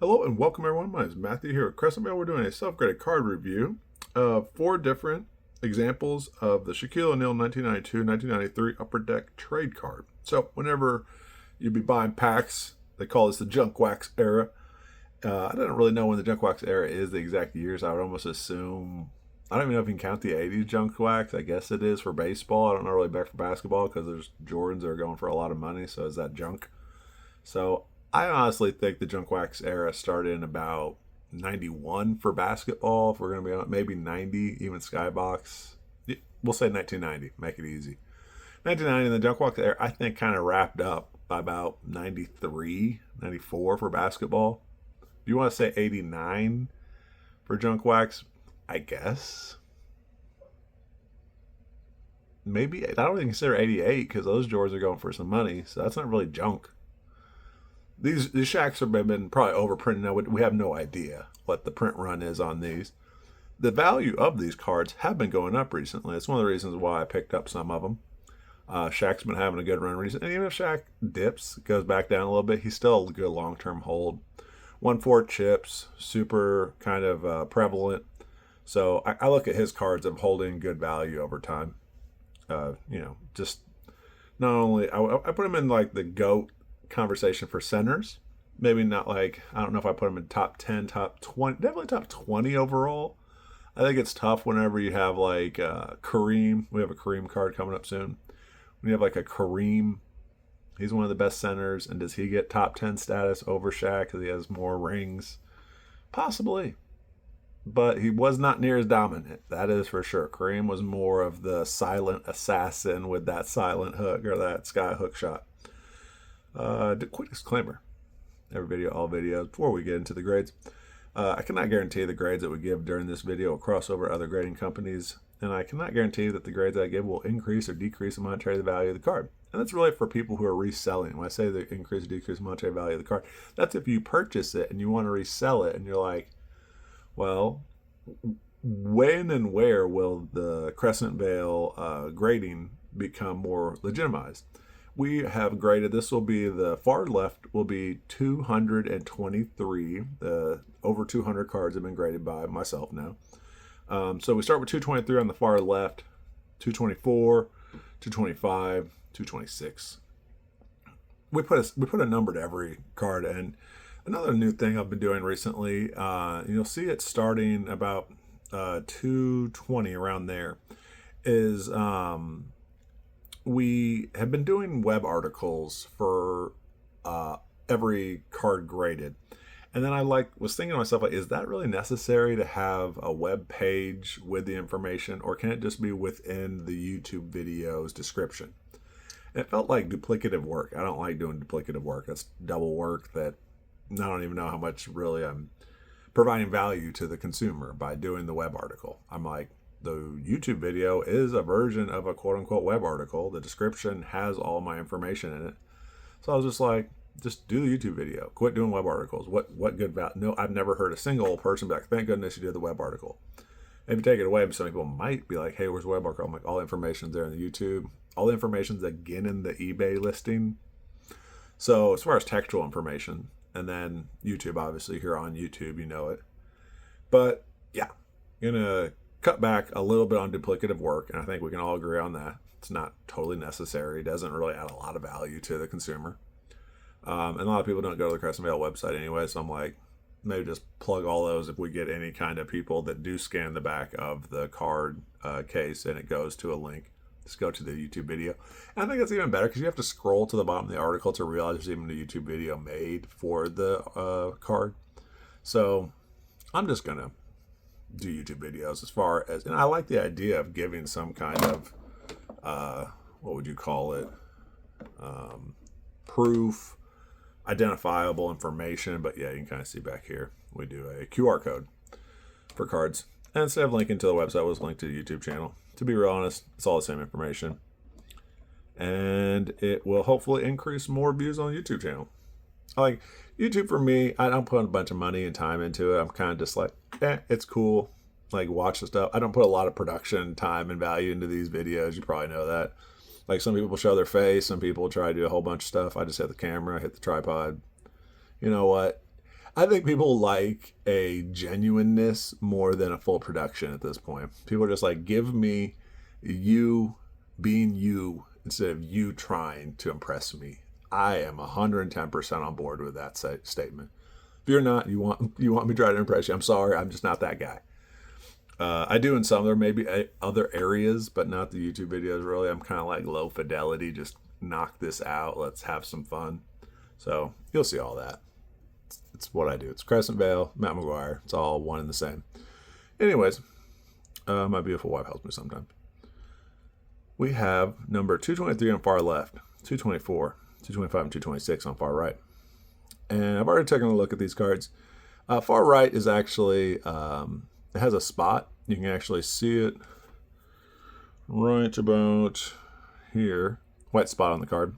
Hello and welcome everyone. My name is Matthew here at Crescent Mail. We're doing a self-graded card review of 4 different examples of the Shaquille O'Neal 1992-1993 Upper Deck trade card. So whenever you'd be buying packs, they call this the junk wax era. I don't really know when the junk wax era is, the exact years. I would almost assume, I don't even know if you can count the 80s junk wax. I guess it is for baseball. I don't know really back for basketball because there's Jordans that are going for a lot of money. So is that junk? So I honestly think the junk wax era started in about 91 for basketball. If we're going to be on maybe 90, even Skybox. We'll say 1990, make it easy. 1990, the junk wax era, I think, kind of wrapped up by about 93, 94 for basketball. If you want to say 89 for junk wax, I guess. Maybe, I don't even consider 88 because those Jordans are going for some money, so that's not really junk. These Shaqs have been probably overprinted. Now we have no idea what the print run is on these. The value of these cards have been going up recently. It's one of the reasons why I picked up some of them. Shaq's been having a good run recently. And even if Shaq dips, goes back down a little bit, he's still a good long-term hold. 1/4 chips, super kind of prevalent. So I look at his cards of holding good value over time. Just not only, I put him in like the GOAT conversation for centers. Maybe not like, I don't know if I put them in top 10, top 20, definitely top 20 overall. I think it's tough whenever you have like Kareem. We have a Kareem card coming up soon. When you have like a Kareem, he's one of the best centers. And does he get top 10 status over Shaq because he has more rings? Possibly. But he was not near as dominant. That is for sure. Kareem was more of the silent assassin with that silent hook or that sky hook shot. Quick disclaimer. Every video, all videos, before we get into the grades. I cannot guarantee the grades that we give during this video will cross over other grading companies, and I cannot guarantee that the grades I give will increase or decrease the monetary value of the card. And that's really for people who are reselling. When I say the increase or decrease the monetary value of the card, that's if you purchase it and you want to resell it, and you're like, well, when and where will the Crescent Vale grading become more legitimized? We have graded, this will be the far left will be 223. Over 200 cards have been graded by myself now. So we start with 223 on the far left, 224, 225, 226. We put a number to every card. And another new thing I've been doing recently, you'll see it starting about 220 around there, is we have been doing web articles for every card graded. And then I was thinking to myself, like, is that really necessary to have a web page with the information, or can it just be within the YouTube video's description? And it felt like duplicative work. I don't like doing duplicative work. That's double work that I don't even know how much really I'm providing value to the consumer by doing the web article. I'm like, the YouTube video is a version of a quote-unquote web article. The description has all my information in it. So I was just like, just do the YouTube video. Quit doing web articles. What good value? No, I've never heard a single person be like, thank goodness you did the web article. And if you take it away, some people might be like, hey, where's the web article? I'm like, all the information's there in the YouTube. All the information's again in the eBay listing. So as far as textual information, and then YouTube, obviously, here on YouTube, you know it. But yeah, I'm going to cut back a little bit on duplicative work, and I think we can all agree on that. It's not totally necessary. It doesn't really add a lot of value to the consumer. And a lot of people don't go to the Crescent Vale website anyway, so I'm like, maybe just plug all those if we get any kind of people that do scan the back of the card case and it goes to a link. Just go to the YouTube video. And I think that's even better because you have to scroll to the bottom of the article to realize there's even a YouTube video made for the card. So I'm just going to do YouTube videos as far as, and I like the idea of giving some kind of, what would you call it? Proof, identifiable information. But yeah, you can kind of see back here, we do a QR code for cards. And instead of linking to the website, we'll just link to the YouTube channel. To be real honest, it's all the same information. And it will hopefully increase more views on the YouTube channel. Like, YouTube for me, I don't put a bunch of money and time into it. I'm kind of just like, it's cool. Like, watch the stuff. I don't put a lot of production time and value into these videos. You probably know that. Like, some people show their face. Some people try to do a whole bunch of stuff. I just hit the camera, hit the tripod. You know what? I think people like a genuineness more than a full production at this point. People are just like, give me you being you instead of you trying to impress me. I am 110% on board with that statement. If you're not, you want me to try to impress you. I'm sorry, I'm just not that guy. I do in some. There may be other areas, but not the YouTube videos. Really, I'm kind of like low fidelity. Just knock this out. Let's have some fun. So you'll see all that. It's what I do. It's Crescent Vale, Matt McGuire. It's all one and the same. Anyways, my beautiful wife helps me sometimes. We have number 223 on far left, 224, 225, and 226 on far right. And I've already taken a look at these cards. Far right is actually, it has a spot. You can actually see it right about here. White spot on the card.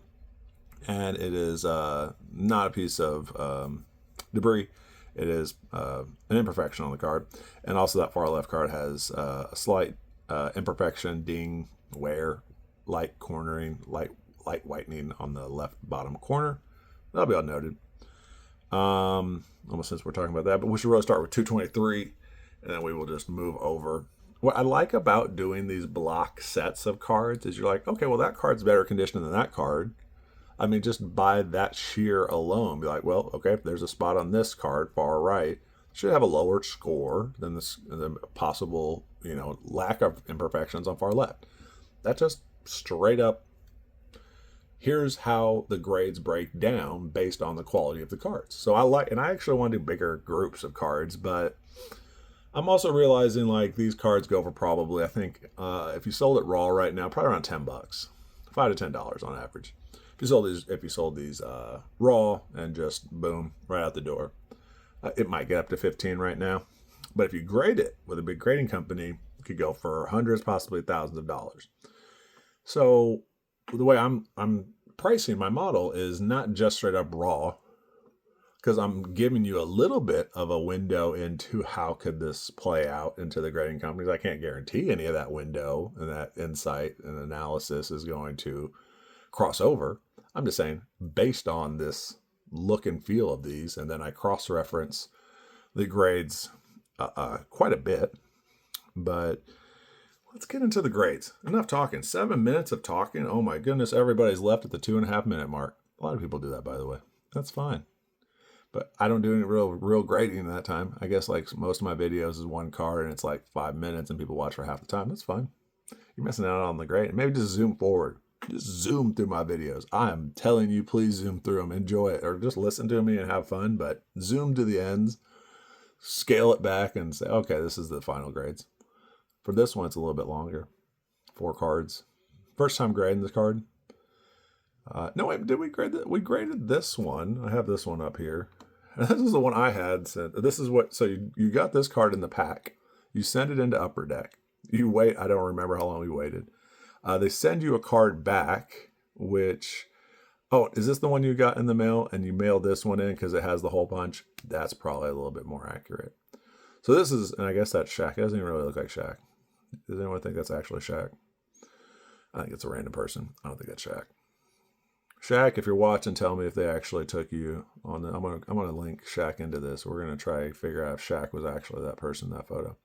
And it is not a piece of debris. It is an imperfection on the card. And also that far left card has a slight imperfection, ding, wear, light cornering, light whitening on the left bottom corner. That'll be all noted. Almost since we're talking about that, but we should really start with 223, and then we will just move over. What I like about doing these block sets of cards is you're like, okay, well, that card's better condition than that card. I mean, just by that sheer alone, be like, well, okay, if there's a spot on this card, far right, should have a lower score than the possible, lack of imperfections on far left. That's just straight up. Here's how the grades break down based on the quality of the cards. So I actually want to do bigger groups of cards, but I'm also realizing like these cards go for probably, I think, if you sold it raw right now, probably around $10, $5 to $10 on average. If you sold these raw and just boom, right out the door, it might get up to 15 right now. But if you grade it with a big grading company, it could go for hundreds, possibly thousands of dollars. So the way I'm pricing my model is not just straight up raw, because I'm giving you a little bit of a window into how could this play out into the grading companies. I can't guarantee any of that window and that insight and analysis is going to cross over. I'm just saying based on this look and feel of these, and then I cross-reference the grades quite a bit. But let's get into the grades. Enough talking. 7 minutes of talking. Oh my goodness, everybody's left at the 2.5 minute mark. A lot of people do that, by the way. That's fine. But I don't do any real grading in that time. I guess like most of my videos is one card and it's like 5 minutes and people watch for half the time. That's fine. You're missing out on the grade. Maybe just zoom forward. Just zoom through my videos. I am telling you, please zoom through them. Enjoy it. Or just listen to me and have fun. But zoom to the ends. Scale it back and say, okay, this is the final grades. For this one, it's a little bit longer. 4 cards. First time grading this card. No, wait, did we grade that? We graded this one. I have this one up here. And this is the one I had. This is what, so you got this card in the pack. You send it into Upper Deck. You wait. I don't remember how long we waited. They send you a card back, which, oh, is this the one you got in the mail? And you mailed this one in because it has the hole punch? That's probably a little bit more accurate. So this is, and I guess that's Shaq. It doesn't even really look like Shaq. Does anyone think that's actually Shaq? I think it's a random person. I don't think that's Shaq. Shaq, if you're watching, tell me if they actually took you on the, I'm gonna link Shaq into this. We're gonna try to figure out if Shaq was actually that person in that photo.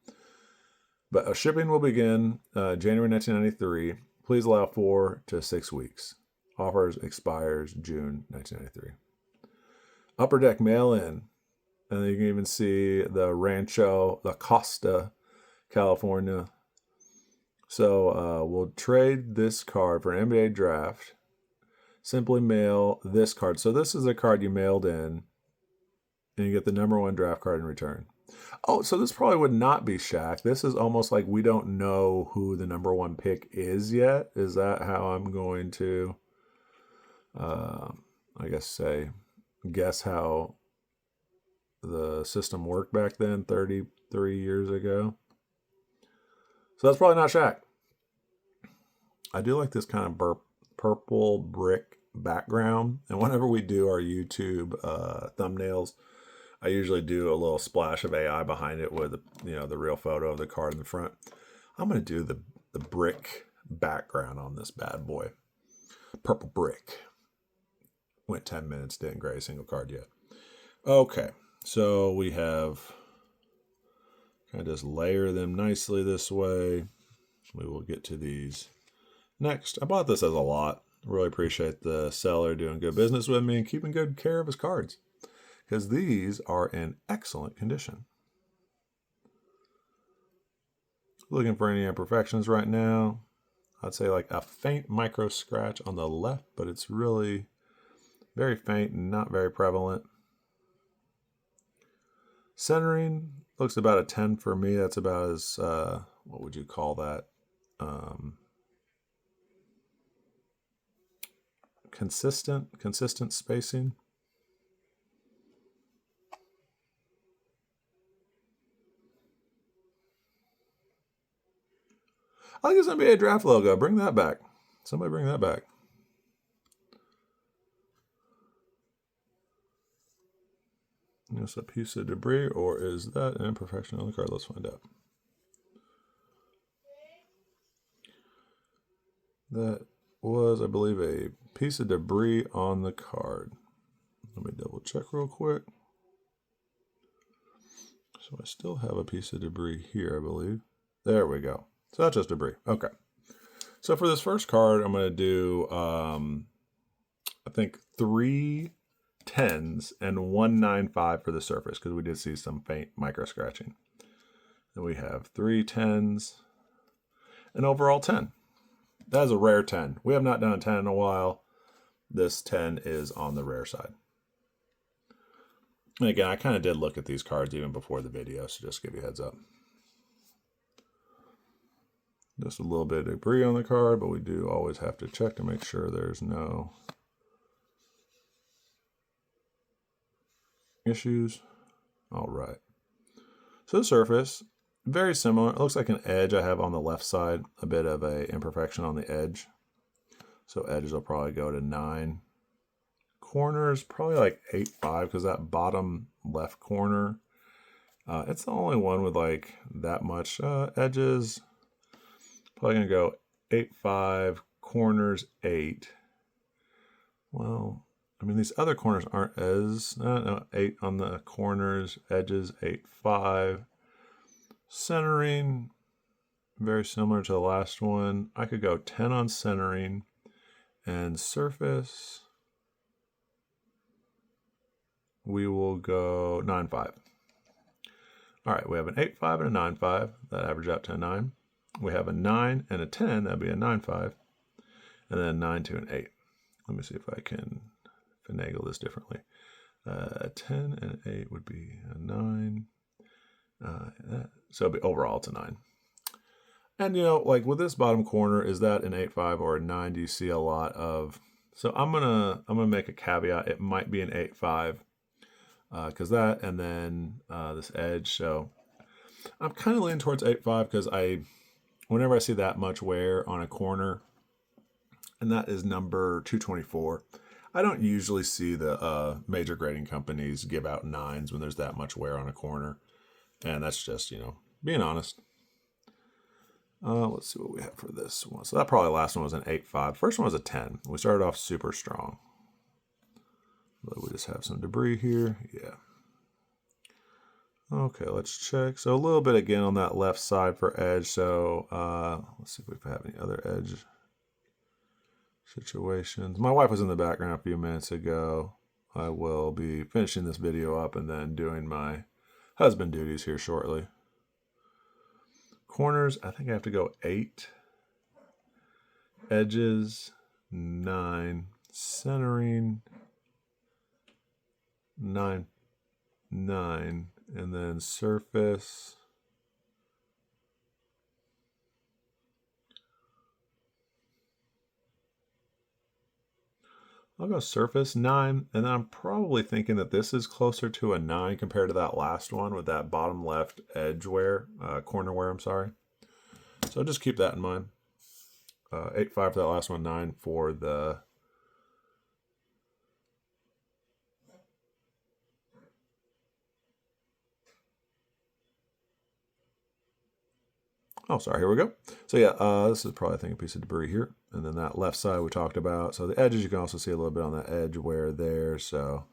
But shipping will begin January 1993. Please allow 4 to 6 weeks. Offers expires June 1993. Upper Deck mail-in. And you can even see the Rancho La Costa, California. So we'll trade this card for an NBA draft. Simply mail this card. So this is a card you mailed in. And you get the #1 draft card in return. Oh, so this probably would not be Shaq. This is almost like we don't know who the #1 pick is yet. Is that how I'm going to, I guess, guess how the system worked back then, 33 years ago? So that's probably not Shaq. I do like this kind of purple brick background. And whenever we do our YouTube thumbnails, I usually do a little splash of AI behind it with, the real photo of the card in the front. I'm going to do the brick background on this bad boy. Purple brick. Went 10 minutes, didn't grade a single card yet. Okay, So we have kind of just layer them nicely this way. We will get to these next. I bought this as a lot. Really appreciate the seller doing good business with me and keeping good care of his cards, because these are in excellent condition. Looking for any imperfections right now. I'd say like a faint micro scratch on the left, but it's really very faint and not very prevalent. Centering looks about a 10 for me. That's about as, what would you call that? Consistent spacing. I think it's NBA draft logo. Bring that back. Somebody bring that back. Is a piece of debris, or is that an imperfection on the card? Let's find out. That was, I believe, a piece of debris on the card. Let me double check real quick. So I still have a piece of debris here, I believe. There we go. So that's just debris. Okay. So for this first card, I'm going to do, I think, 3 10s and 195 for the surface, because we did see some faint micro scratching. Then we have 3 10s, and overall 10. That is a rare 10. We have not done a 10 in a while. This 10 is on the rare side. And again, I kind of did look at these cards even before the video, so just to give you a heads up. Just a little bit of debris on the card, but we do always have to check to make sure there's no issues. All right. So the surface, very similar. It looks like an edge I have on the left side, a bit of a imperfection on the edge. So edges will probably go to 9. Corners, probably like 8.5, because that bottom left corner, it's the only one with like that much edges. Probably going to go 8.5, corners 8. Well, I mean, these other corners aren't as, 8 on the corners, edges 8.5. Centering, very similar to the last one. I could go 10 on centering, and surface, we will go 9.5. All right, we have an 8.5 and a 9.5. That average out to a 9. We have a 9 and a 10. That'd be a 9.5. And then a 9 to an 8. Let me see if I can finagle this differently. A 10 and an 8 would be a 9. So it'd be overall it's a 9. And you know, like with this bottom corner, is that an 8.5 or a 9? Do you see a lot of? So I'm gonna make a caveat. It might be an 8.5 because that, and then this edge. So I'm kind of leaning towards 8.5 because whenever I see that much wear on a corner, and that is number 224. I don't usually see the major grading companies give out 9s when there's that much wear on a corner. And that's just, you know, being honest. Let's see what we have for this one. So that probably last one was an 8.5. First one was a 10. We started off super strong. But we just have some debris here. Yeah. Okay, let's check. So a little bit again on that left side for edge. So let's see if we have any other edge situations. My wife was in the background a few minutes ago. I will be finishing this video up and then doing my husband duties here shortly. Corners, I think I have to go 8. Edges, 9. Centering, 9. And then surface, I'll go surface 9, and then I'm probably thinking that this is closer to a 9 compared to that last one with that bottom left edge wear, corner wear, I'm sorry. So just keep that in mind. 8.5 for that last one, 9 for the oh, sorry, here we go. So yeah, this is probably, I think, a piece of debris here. And then that left side we talked about. So the edges, you can also see a little bit on that edge wear there. So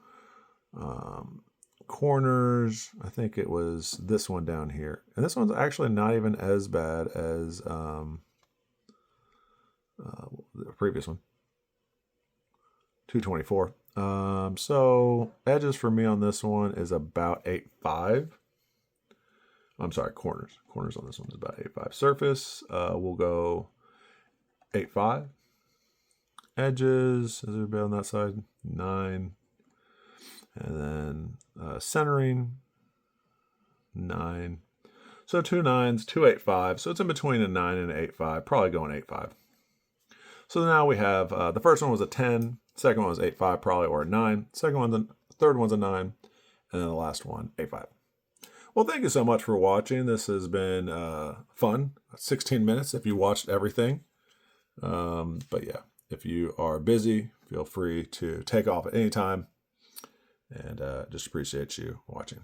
corners, I think it was this one down here. And this one's actually not even as bad as the previous one. 224. So edges for me on this one is about 8.5. I'm sorry, corners. Corners on this one is about 8.5. Surface, we'll go 8.5. Edges, is there a bit on that side? 9. And then centering, 9. So 2 9s, 2.85. So it's in between a 9 and an 8.5. Probably going 8.5. So now we have the first one was a 10. Second one was 8.5 probably, or a 9. Third one's a 9. And then the last one, 8.5. Well, thank you so much for watching. This has been fun. 16 minutes if you watched everything. But yeah, if you are busy, feel free to take off at any time. And just appreciate you watching.